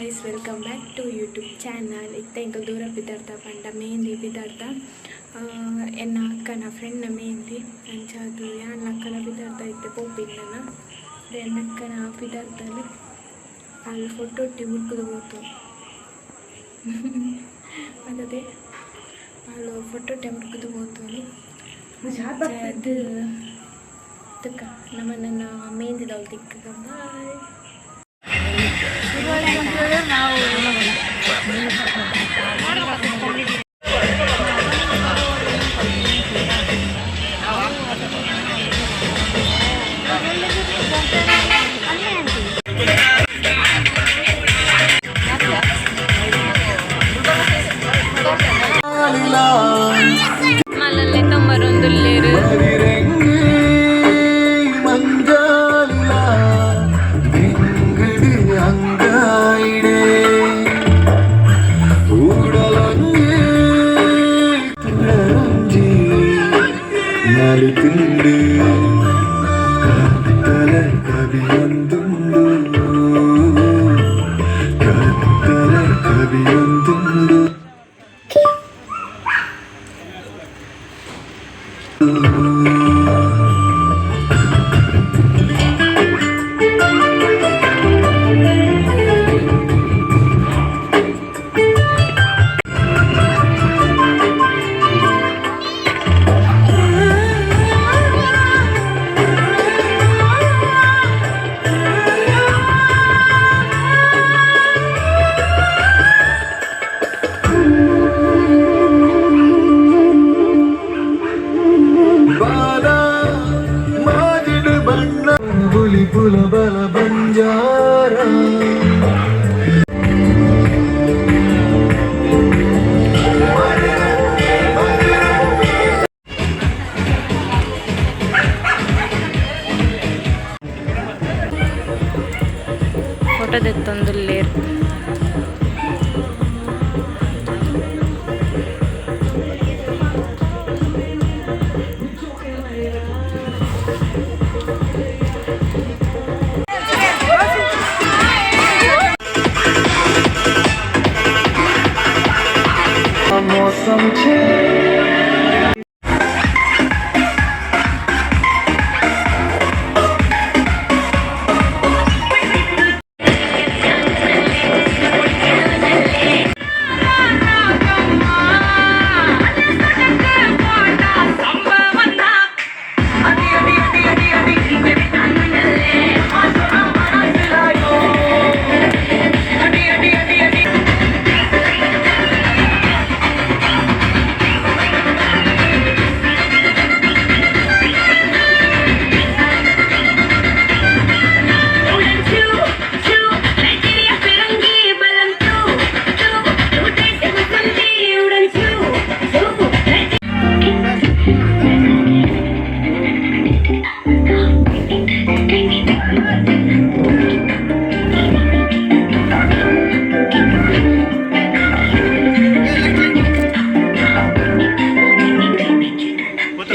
guys, welcome back to YouTube channel. Ikka dura bidarta panda mehndi bidarta enna akkana friend na mehndi anchadu yan akkana bidarta itte poppinnana then akkana bidartalu allu photo timurkudu potu adade allu photo timurkudu potuni anchadu tukka namanna mehndi dawtikka bye. మళ్ళీ తొమ్మరొందులు లేరు photo ತೆತ್ತೊಂದುಲ್ಲೇರು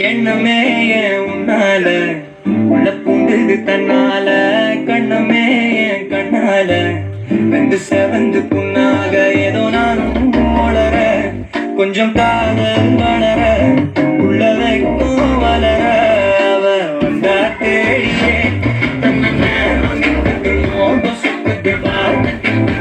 எண்ணமே உன்னால உள்ள பூண்டுது தன்னால கண்ணமே கண்ணால வெந்து செவந்து புண்ணாக ஏதோ நானும் வளர கொஞ்சம் காதல் வளர உள்ள வைக்கும் வளர அவ வந்தா தேடியே தன்ன சுக்கு பார்க்க